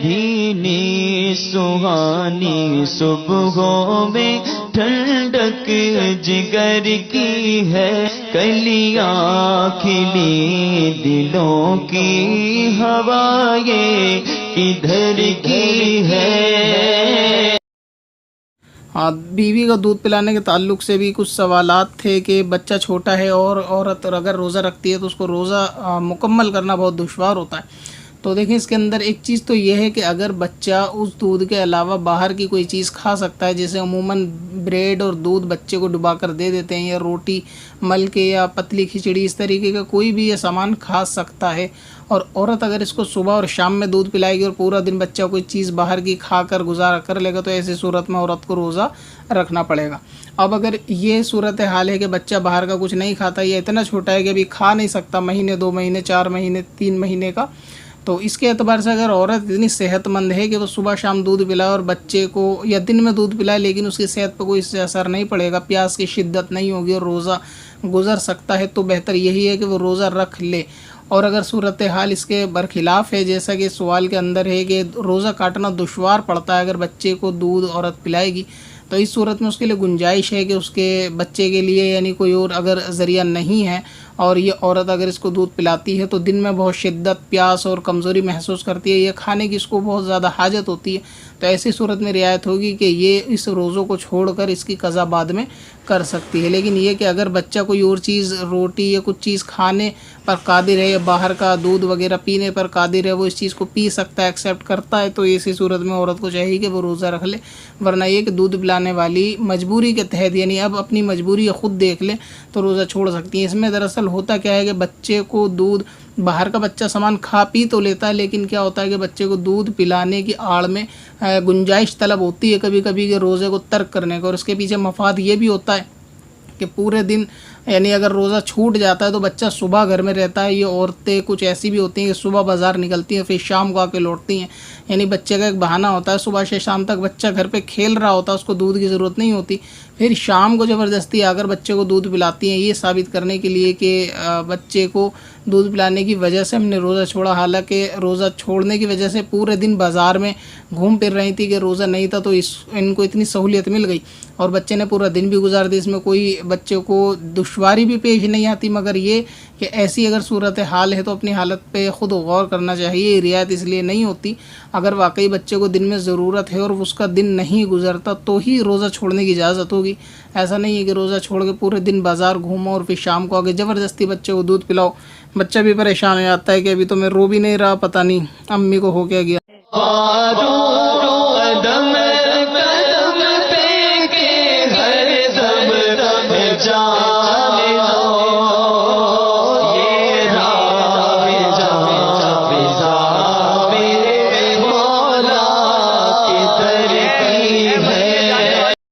भीनी सुहानी सुबहों में ठंडक जिगर की है, कलियां खिली दिलों की हवाएं किधर की है। हाँ, बीवी को दूध पिलाने के ताल्लुक से भी कुछ सवालात थे कि बच्चा छोटा है और औरत अगर रोज़ा रखती है तो उसको रोज़ा मुकम्मल करना बहुत दुश्वार होता है। तो देखिए, इसके अंदर एक चीज़ तो ये है कि अगर बच्चा उस दूध के अलावा बाहर की कोई चीज़ खा सकता है, जैसे अमूमन ब्रेड और दूध बच्चे को डुबा कर दे देते हैं, या रोटी मल के या पतली खिचड़ी, इस तरीके का कोई भी ये सामान खा सकता है। और औरत अगर इसको सुबह और शाम में दूध पिलाएगी और पूरा दिन बच्चा कोई चीज़ बाहर की खा कर गुजारा कर लेगा, तो ऐसी सूरत में औरत को रोज़ा रखना पड़ेगा। अब अगर ये सूरत हाल है कि बच्चा बाहर का कुछ नहीं खाता, या इतना छोटा है कि अभी खा नहीं सकता, महीने 2 महीने 4 महीने 3 महीने का, तो इसके एतबार से अगर औरत इतनी सेहतमंद है कि वो सुबह शाम दूध पिलाए और बच्चे को, या दिन में दूध पिलाए लेकिन उसकी सेहत पर कोई इससे असर नहीं पड़ेगा, प्यास की शिद्दत नहीं होगी और रोज़ा गुजर सकता है, तो बेहतर यही है कि वो रोज़ा रख ले। और अगर सूरत हाल इसके बरखिलाफ़ है, जैसा कि सवाल के अंदर है कि रोज़ा काटना दुश्वार पड़ता है अगर बच्चे को दूध औरत पिलाएगी, तो इस सूरत में उसके लिए गुंजाइश है कि उसके बच्चे के लिए यानी कोई और अगर ज़रिया नहीं है और ये औरत अगर इसको दूध पिलाती है तो दिन में बहुत शिद्दत, प्यास और कमज़ोरी महसूस करती है, ये खाने की इसको बहुत ज़्यादा हाजत होती है, तो ऐसी सूरत में रियायत होगी कि ये इस रोज़ों को छोड़कर इसकी क़ज़ा बाद में कर सकती है। लेकिन ये कि अगर बच्चा कोई और चीज़, रोटी या कुछ चीज़ खाने पर कादिर है या बाहर का दूध वगैरह पीने पर कादिर है, वो इस चीज़ को पी सकता है, एक्सेप्ट करता है, तो ऐसी सूरत में औरत को चाहिए कि वो रोज़ा रख ले। वरना ये कि दूध पिलाने वाली मजबूरी के तहत, यानी अब अपनी मजबूरी खुद देख ले, तो रोज़ा छोड़ सकती है। इसमें दरअसल होता क्या है कि बच्चे को दूध, बाहर का बच्चा सामान खा पी तो लेता है, लेकिन क्या होता है कि बच्चे को दूध पिलाने की आड़ में गुंजाइश तलब होती है कभी कभी कि रोज़े को तर्क करने का, और इसके पीछे मफाद ये भी होता है कि पूरे दिन, यानी अगर रोज़ा छूट जाता है तो बच्चा सुबह घर में रहता है। ये औरतें कुछ ऐसी भी होती हैं कि सुबह बाज़ार निकलती हैं फिर शाम को आके लौटती हैं, यानी बच्चे का एक बहाना होता है, सुबह से शाम तक बच्चा घर पे खेल रहा होता है, उसको दूध की ज़रूरत नहीं होती, फिर शाम को ज़बरदस्ती आकर बच्चे को दूध पिलाती हैं, ये साबित करने के लिए कि बच्चे को दूध पिलाने की वजह से हमने रोज़ा छोड़ा। हालांकि रोज़ा छोड़ने की वजह से पूरे दिन बाज़ार में घूम फिर रही थी कि रोज़ा नहीं था, तो इनको इतनी सहूलियत मिल गई और बच्चे ने पूरा दिन भी गुजार दी, इसमें कोई बच्चे को दुश्वारी भी पेश नहीं आती। मगर ये कि ऐसी अगर सूरत हाल है तो अपनी हालत पे ख़ुद गौर करना चाहिए। रियायत इसलिए नहीं होती, अगर वाकई बच्चे को दिन में ज़रूरत है और उसका दिन नहीं गुजरता तो ही रोज़ा छोड़ने की इजाज़त होगी। ऐसा नहीं है कि रोज़ा छोड़ के पूरे दिन बाज़ार घूमो और फिर शाम को आगे ज़बरदस्ती बच्चे को दूध पिलाओ। बच्चा भी परेशान हो जाता है कि अभी तो मैं रो भी नहीं रहा, पता नहीं अम्मी को हो क्या गया।